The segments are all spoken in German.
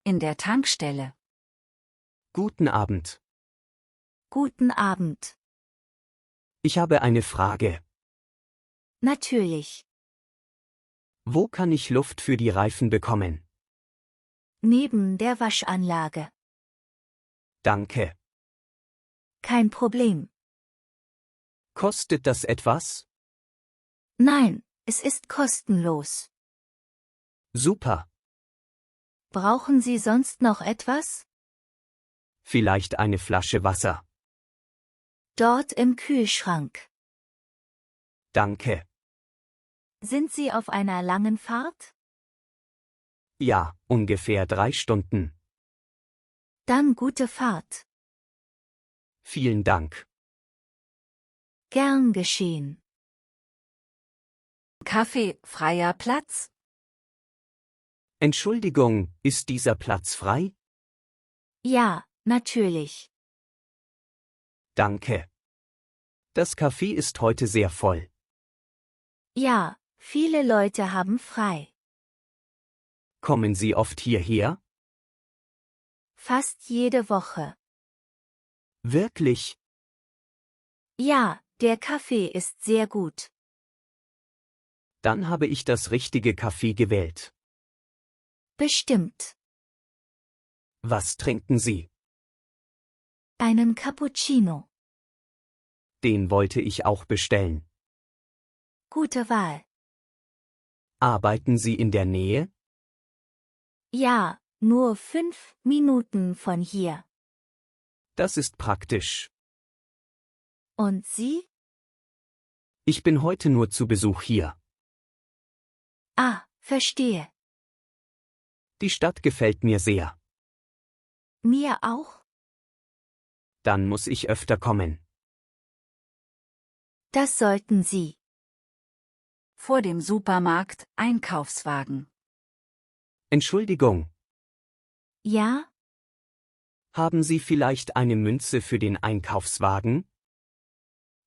in der Tankstelle. Guten Abend. Guten Abend. Ich habe eine Frage. Natürlich. Wo kann ich Luft für die Reifen bekommen? Neben der Waschanlage. Danke. Kein Problem. Kostet das etwas? Nein, es ist kostenlos. Super. Brauchen Sie sonst noch etwas? Vielleicht eine Flasche Wasser. Dort im Kühlschrank. Danke. Sind Sie auf einer langen Fahrt? Ja, ungefähr 3 Stunden. Dann gute Fahrt. Vielen Dank. Gern geschehen. Kaffee, freier Platz? Entschuldigung, ist dieser Platz frei? Ja, natürlich. Danke. Das Café ist heute sehr voll. Ja, viele Leute haben frei. Kommen Sie oft hierher? Fast jede Woche. Wirklich? Ja, der Kaffee ist sehr gut. Dann habe ich das richtige Café gewählt. Bestimmt. Was trinken Sie? Einen Cappuccino. Den wollte ich auch bestellen. Gute Wahl. Arbeiten Sie in der Nähe? Ja, nur 5 Minuten von hier. Das ist praktisch. Und Sie? Ich bin heute nur zu Besuch hier. Ah, verstehe. Die Stadt gefällt mir sehr. Mir auch? Dann muss ich öfter kommen. Das sollten Sie. Vor dem Supermarkt, Einkaufswagen. Entschuldigung, Ja? haben Sie vielleicht eine Münze für den Einkaufswagen?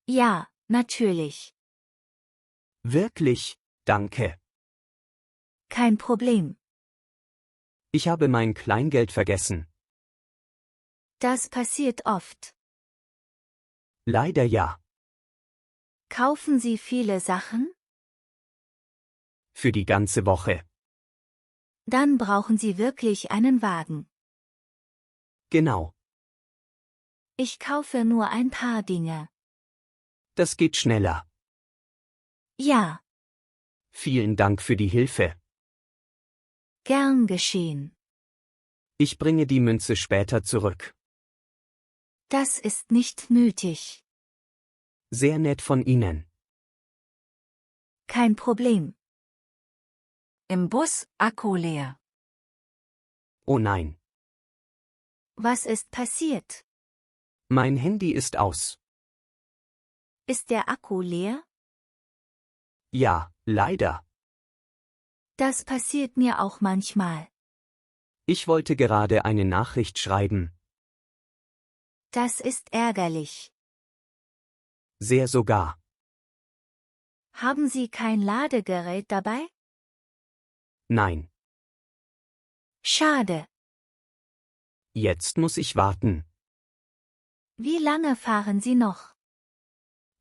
Ja, natürlich. Wirklich, danke. Kein Problem. Ich habe mein Kleingeld vergessen. Das passiert oft. Leider ja. Kaufen Sie viele Sachen? Für die ganze Woche. Dann brauchen Sie wirklich einen Wagen. Genau. Ich kaufe nur ein paar Dinge. Das geht schneller. Ja, Vielen Dank für die Hilfe. gern geschehen. Ich bringe die Münze später zurück. Das ist nicht nötig. Sehr nett von Ihnen. Kein Problem. Im Bus, Akku leer. Oh nein, Was ist passiert? mein Handy ist aus. Ist der Akku leer? Ja, leider. Das passiert mir auch manchmal. Ich wollte gerade eine Nachricht schreiben. Das ist ärgerlich. Sehr sogar. Haben Sie kein Ladegerät dabei? Nein, Schade. jetzt muss ich warten. Wie lange fahren Sie noch?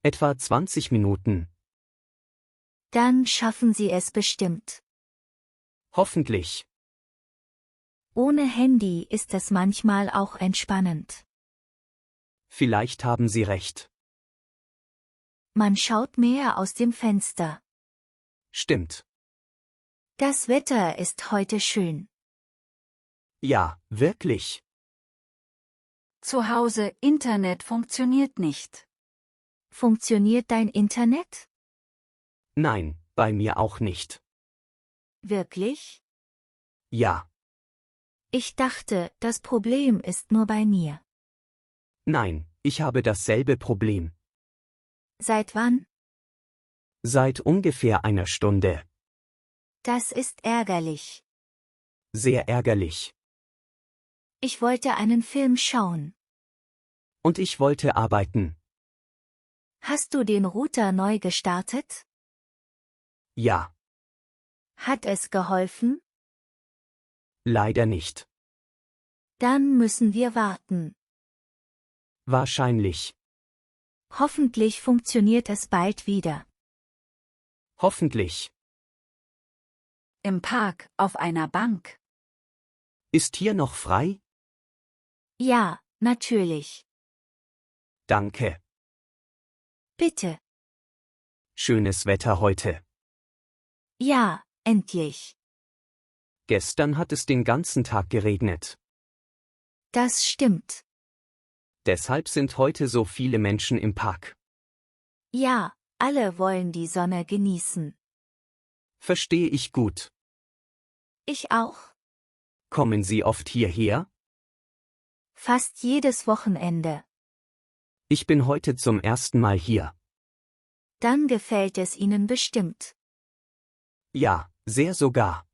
Etwa 20 Minuten. Dann schaffen Sie es bestimmt. Hoffentlich. Ohne Handy ist es manchmal auch entspannend. Vielleicht haben Sie recht. Man schaut mehr aus dem Fenster. Stimmt. Das Wetter ist heute schön. Ja, wirklich. Zu Hause, Internet funktioniert nicht. Funktioniert dein Internet? Nein, bei mir auch nicht. Wirklich? Ja, Ich dachte, das Problem ist nur bei mir. nein, ich habe dasselbe Problem. Seit wann? Seit ungefähr einer Stunde. Das ist ärgerlich. Sehr ärgerlich. Ich wollte einen Film schauen. Und ich wollte arbeiten. Hast du den Router neu gestartet? Ja, Hat es geholfen? leider nicht. Dann müssen wir warten. Wahrscheinlich. Hoffentlich funktioniert es bald wieder. Hoffentlich. Im Park, auf einer Bank. Ist hier noch frei? Ja, natürlich. Danke. Bitte. Schönes Wetter heute. Ja, endlich. Gestern hat es den ganzen Tag geregnet. Das stimmt. Deshalb sind heute so viele Menschen im Park. Ja, alle wollen die Sonne genießen. Verstehe ich gut. Ich auch. Kommen Sie oft hierher? Fast jedes Wochenende. Ich bin heute zum ersten Mal hier. Dann gefällt es Ihnen bestimmt. Ja, sehr sogar.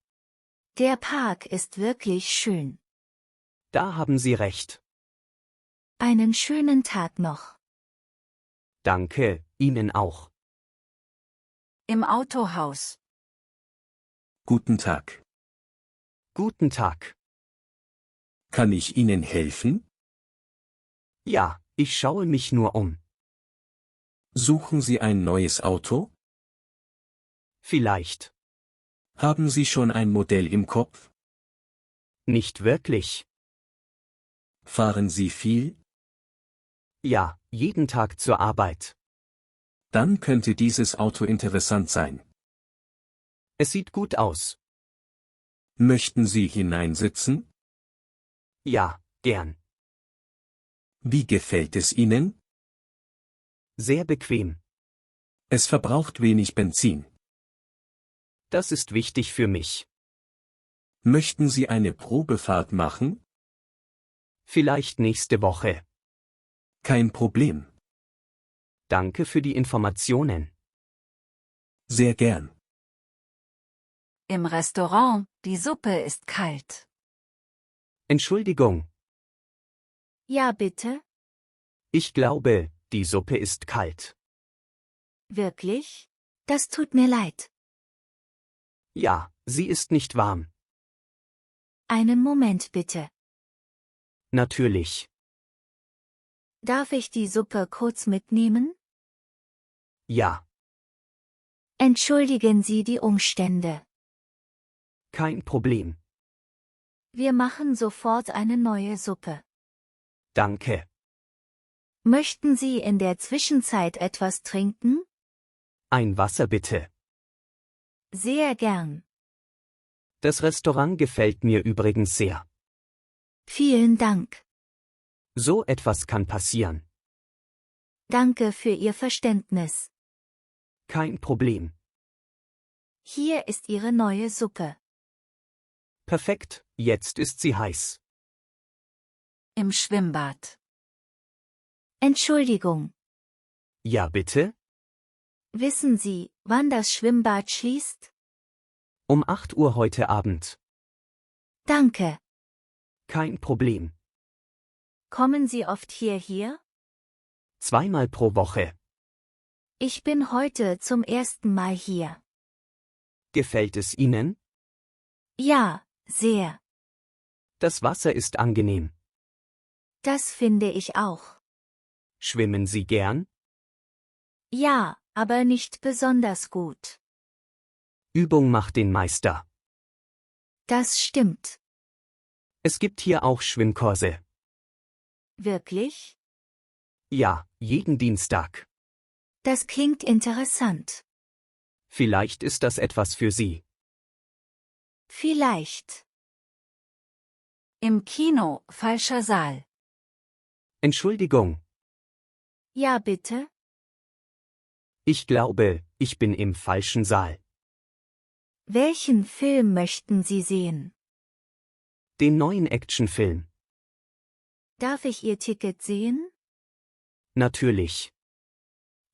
Der Park ist wirklich schön. Da haben Sie recht. Einen schönen Tag noch. Danke, Ihnen auch. Im Autohaus. Guten Tag. Guten Tag. Kann ich Ihnen helfen? Ja, ich schaue mich nur um. Suchen Sie ein neues Auto? Vielleicht. Haben Sie schon ein Modell im Kopf? Nicht wirklich. Fahren Sie viel? Ja, jeden Tag zur Arbeit. Dann könnte dieses Auto interessant sein. Es sieht gut aus. Möchten Sie hineinsitzen? Ja, gern. Wie gefällt es Ihnen? Sehr bequem. Es verbraucht wenig Benzin. Das ist wichtig für mich. Möchten Sie eine Probefahrt machen? Vielleicht nächste Woche. Kein Problem. Danke für die Informationen. Sehr gern. Im Restaurant, die Suppe ist kalt. Entschuldigung, Ja, bitte? ich glaube, die Suppe ist kalt. Wirklich? Das tut mir leid. Ja, sie ist nicht warm. Einen Moment bitte. Natürlich. Darf ich die Suppe kurz mitnehmen? Ja, Entschuldigen Sie die Umstände. kein Problem. Wir machen sofort eine neue Suppe. Danke. Möchten Sie in der Zwischenzeit etwas trinken? Ein Wasser bitte. Sehr gern. Das Restaurant gefällt mir übrigens sehr. Vielen Dank. So etwas kann passieren. Danke für Ihr Verständnis. Kein Problem. Hier ist Ihre neue Suppe. Perfekt, jetzt ist sie heiß. Im Schwimmbad. Entschuldigung. Ja bitte? Wissen Sie, wann das Schwimmbad schließt? Um 8 Uhr heute Abend. Danke. Kein Problem. Kommen Sie oft hierher? Zweimal pro Woche. Ich bin heute zum ersten Mal hier. Gefällt es Ihnen? Ja, sehr. Das Wasser ist angenehm. Das finde ich auch. Schwimmen Sie gern? Ja, aber nicht besonders gut. Übung macht den Meister. Das stimmt. Es gibt hier auch Schwimmkurse. Wirklich? Ja, jeden Dienstag. Das klingt interessant. Vielleicht ist das etwas für Sie. Vielleicht. Im Kino, falscher Saal. Entschuldigung, Ja, bitte? ich glaube, ich bin im falschen Saal. Welchen Film möchten Sie sehen? Den neuen Actionfilm. Darf ich Ihr Ticket sehen? Natürlich.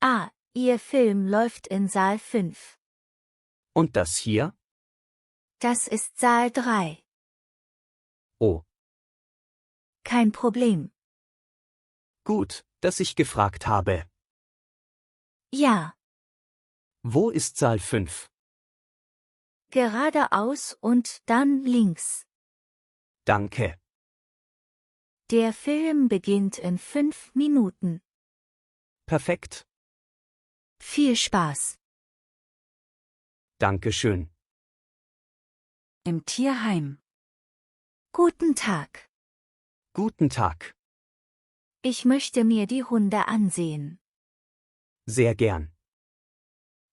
Ah, Ihr Film läuft in Saal 5. Und das hier? Das ist Saal 3. Oh, Kein Problem. gut, dass ich gefragt habe. Ja, Wo ist Saal 5? geradeaus und dann links. Danke. Der Film beginnt in 5 Minuten. Perfekt. Viel Spaß. Dankeschön. Im Tierheim. Guten Tag. Guten Tag. Ich möchte mir die Hunde ansehen. Sehr gern.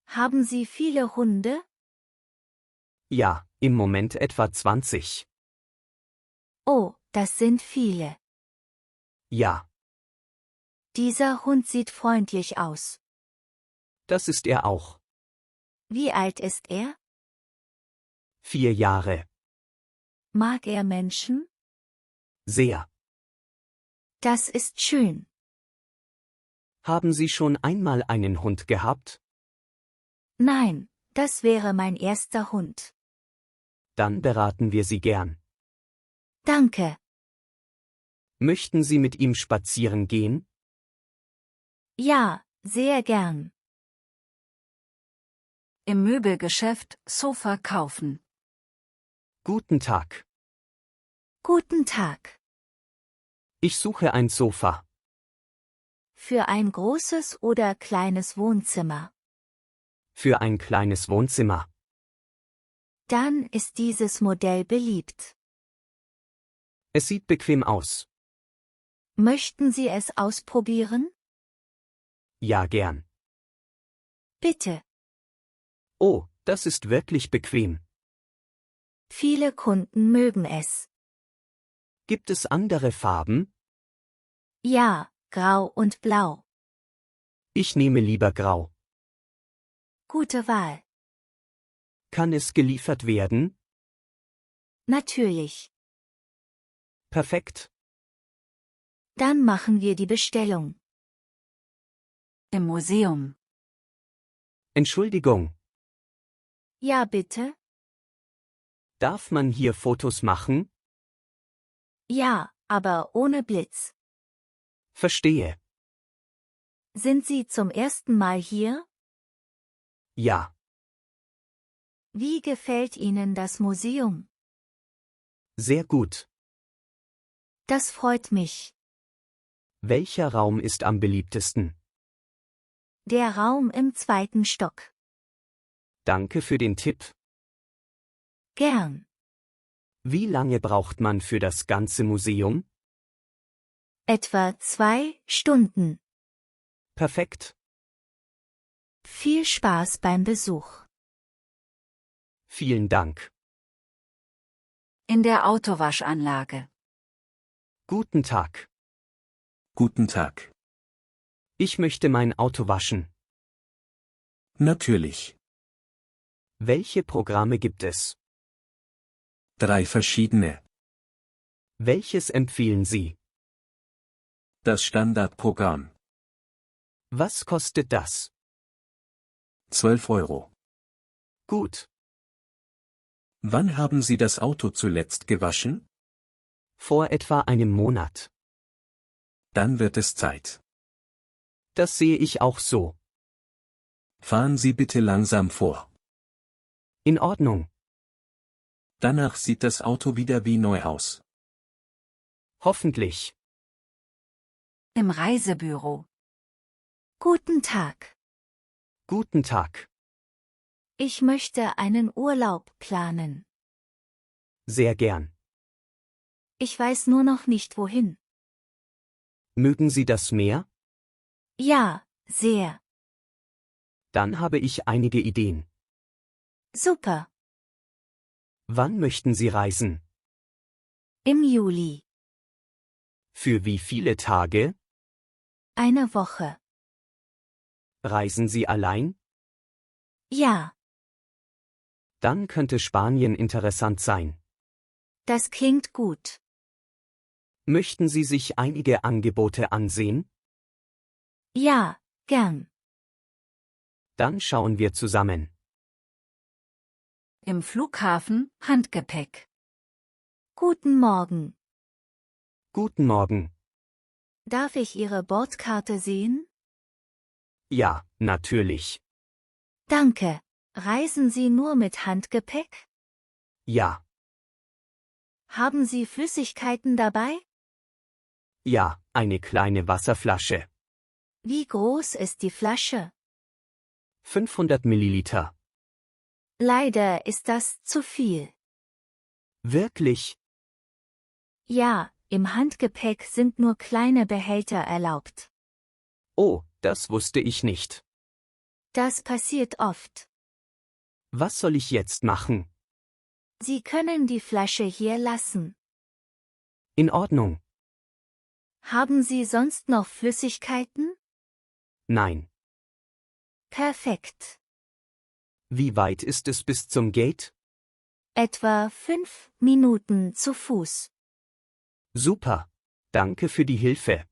Haben Sie viele Hunde? Ja, im Moment etwa 20. Oh, das sind viele. Ja, Dieser Hund sieht freundlich aus. das ist er auch. Wie alt ist er? 4 Jahre. Mag er Menschen? Sehr. Das ist schön. Haben Sie schon einmal einen Hund gehabt? Nein, das wäre mein erster Hund. Dann beraten wir Sie gern. Danke. Möchten Sie mit ihm spazieren gehen? Ja, sehr gern. Im Möbelgeschäft Sofa kaufen. Guten Tag. Guten Tag. Ich suche ein Sofa. Für ein großes oder kleines Wohnzimmer. Für ein kleines Wohnzimmer. Dann ist dieses Modell beliebt. Es sieht bequem aus. Möchten Sie es ausprobieren? Ja, gern. Bitte. Oh, das ist wirklich bequem. Viele Kunden mögen es. Gibt es andere Farben? Ja, grau und blau. Ich nehme lieber grau. Gute Wahl. Kann es geliefert werden? Natürlich. Perfekt. Dann machen wir die Bestellung. Im Museum. Entschuldigung, Ja, bitte? darf man hier Fotos machen? Ja, aber ohne Blitz. Verstehe. Sind Sie zum ersten Mal hier? Ja, Wie gefällt Ihnen das Museum? sehr gut. Das freut mich. Welcher Raum ist am beliebtesten? Der Raum im 2. Stock. Danke für den Tipp. Gern. Wie lange braucht man für das ganze Museum? Etwa 2 Stunden. Perfekt. Viel Spaß beim Besuch. Vielen Dank. In der Autowaschanlage. Guten Tag. Guten Tag. Ich möchte mein Auto waschen. Natürlich. Welche Programme gibt es? 3 verschiedene. Welches empfehlen Sie? Das Standardprogramm. Was kostet das? 12 Euro. Gut. Wann haben Sie das Auto zuletzt gewaschen? Vor etwa einem Monat. Dann wird es Zeit. Das sehe ich auch so. Fahren Sie bitte langsam vor. In Ordnung. Danach sieht das Auto wieder wie neu aus. Hoffentlich. Im Reisebüro. Guten Tag. Guten Tag. Ich möchte einen Urlaub planen. Sehr gern. Ich weiß nur noch nicht wohin. Mögen Sie das Meer? Ja, sehr. Dann habe ich einige Ideen. Super. Wann möchten Sie reisen? Im Juli. Für wie viele Tage? Eine Woche. Reisen Sie allein? Ja, Dann könnte Spanien interessant sein. das klingt gut. Möchten Sie sich einige Angebote ansehen? Ja, gern. Dann schauen wir zusammen. Im Flughafen Handgepäck. Guten Morgen. Guten Morgen. Darf ich Ihre Bordkarte sehen? Ja, natürlich. Danke. Reisen Sie nur mit Handgepäck? Ja, Haben Sie Flüssigkeiten dabei? Ja, eine kleine Wasserflasche. Wie groß ist die Flasche? 500 Milliliter. Leider ist das zu viel. Wirklich? Ja, im Handgepäck sind nur kleine Behälter erlaubt. Oh, das wusste ich nicht. Das passiert oft. Was soll ich jetzt machen? Sie können die Flasche hier lassen. In Ordnung. Haben Sie sonst noch Flüssigkeiten? Nein. Perfekt. Wie weit ist es bis zum Gate? Etwa 5 Minuten zu Fuß. Super. Danke für die Hilfe.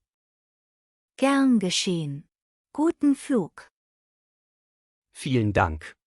Gern geschehen. Guten Flug. Vielen Dank.